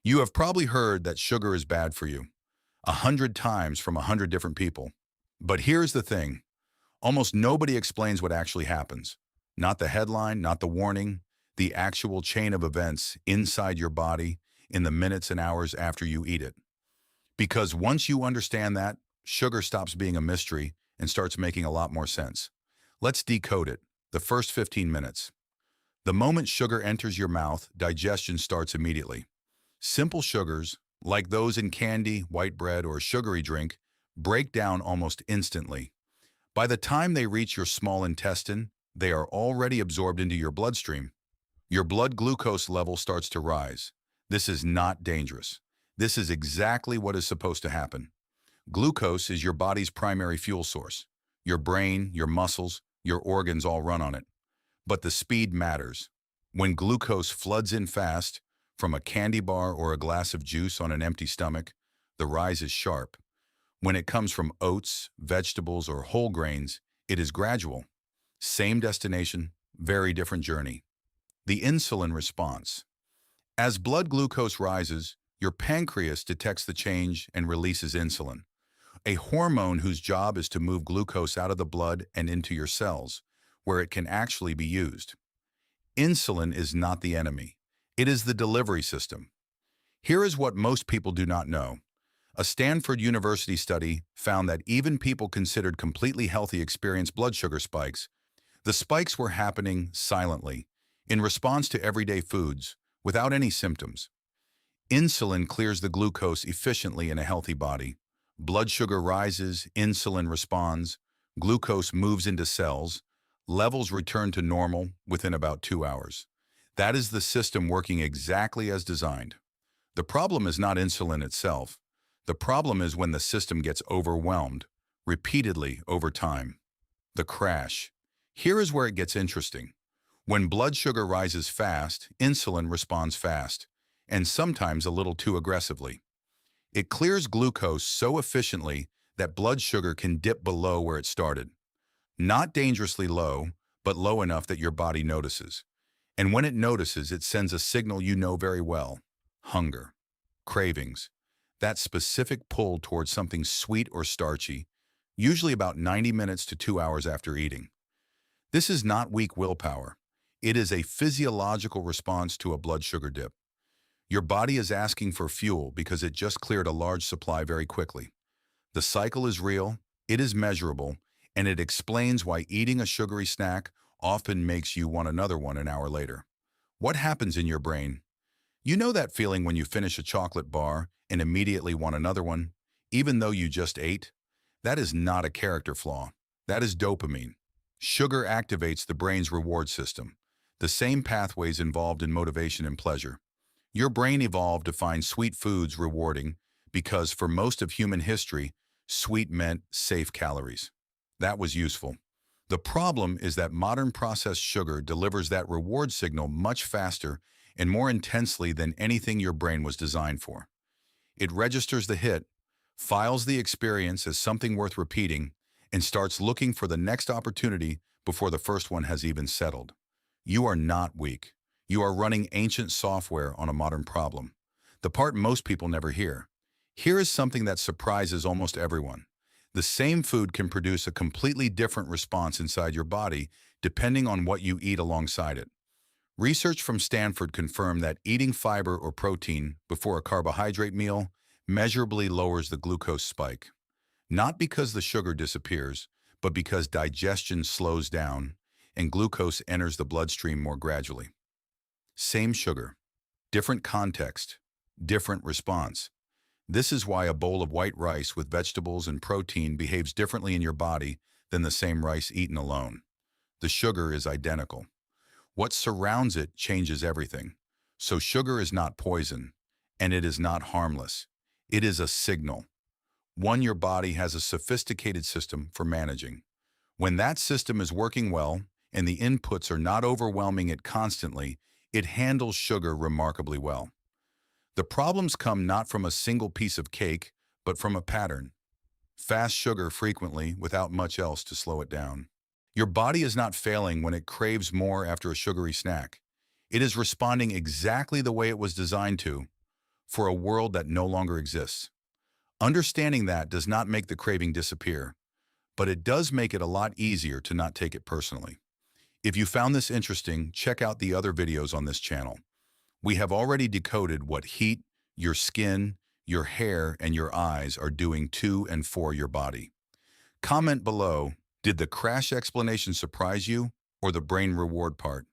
You have probably heard that sugar is bad for you, 100 times from 100 different people. But here's the thing, almost nobody explains what actually happens. Not the headline, not the warning, the actual chain of events inside your body in the minutes and hours after you eat it. Because once you understand that, sugar stops being a mystery and starts making a lot more sense. Let's decode it. The first 15 minutes. The moment sugar enters your mouth, digestion starts immediately. Simple sugars, like those in candy, white bread, or a sugary drink, break down almost instantly. By the time they reach your small intestine, they are already absorbed into your bloodstream. Your blood glucose level starts to rise. This is not dangerous. This is exactly what is supposed to happen. Glucose is your body's primary fuel source. Your brain, your muscles, your organs all run on it. But the speed matters. When glucose floods in fast, from a candy bar or a glass of juice on an empty stomach, the rise is sharp. When it comes from oats, vegetables, or whole grains, it is gradual. Same destination, very different journey. The insulin response. As blood glucose rises, your pancreas detects the change and releases insulin, a hormone whose job is to move glucose out of the blood and into your cells, where it can actually be used. Insulin is not the enemy. It is the delivery system. Here is what most people do not know. A Stanford University study found that even people considered completely healthy experienced blood sugar spikes. The spikes were happening silently, in response to everyday foods, without any symptoms. Insulin clears the glucose efficiently in a healthy body. Blood sugar rises, insulin responds, glucose moves into cells, levels return to normal within about 2 hours. That is the system working exactly as designed. The problem is not insulin itself. The problem is when the system gets overwhelmed, repeatedly over time. The crash. Here is where it gets interesting. When blood sugar rises fast, insulin responds fast, and sometimes a little too aggressively. It clears glucose so efficiently that blood sugar can dip below where it started. Not dangerously low, but low enough that your body notices. And when it notices, it sends a signal you know very well: hunger, cravings, that specific pull towards something sweet or starchy, usually about 90 minutes to 2 hours after eating. This is not weak willpower. It is a physiological response to a blood sugar dip. Your body is asking for fuel because it just cleared a large supply very quickly. The cycle is real, it is measurable, and it explains why eating a sugary snack often makes you want another one an hour later. What happens in your brain? You know that feeling when you finish a chocolate bar and immediately want another one, even though you just ate? That is not a character flaw. That is dopamine. Sugar activates the brain's reward system, the same pathways involved in motivation and pleasure. Your brain evolved to find sweet foods rewarding because for most of human history, sweet meant safe calories. That was useful. The problem is that modern processed sugar delivers that reward signal much faster and more intensely than anything your brain was designed for. It registers the hit, files the experience as something worth repeating, and starts looking for the next opportunity before the first one has even settled. You are not weak. You are running ancient software on a modern problem. The part most people never hear. Here is something that surprises almost everyone. The same food can produce a completely different response inside your body depending on what you eat alongside it. Research from Stanford confirmed that eating fiber or protein before a carbohydrate meal measurably lowers the glucose spike. Not because the sugar disappears, but because digestion slows down and glucose enters the bloodstream more gradually. Same sugar, different context, different response. This is why a bowl of white rice with vegetables and protein behaves differently in your body than the same rice eaten alone. The sugar is identical. What surrounds it changes everything. So sugar is not poison, and it is not harmless. It is a signal. One your body has a sophisticated system for managing. When that system is working well, and the inputs are not overwhelming it constantly, it handles sugar remarkably well. The problems come not from a single piece of cake, but from a pattern. Fast sugar frequently without much else to slow it down. Your body is not failing when it craves more after a sugary snack. It is responding exactly the way it was designed to. for a world that no longer exists. Understanding that does not make the craving disappear, but it does make it a lot easier to not take it personally. If you found this interesting, check out the other videos on this channel. We have already decoded what heat, your skin, your hair, and your eyes are doing to and for your body. Comment below, did the crash explanation surprise you or the brain reward part?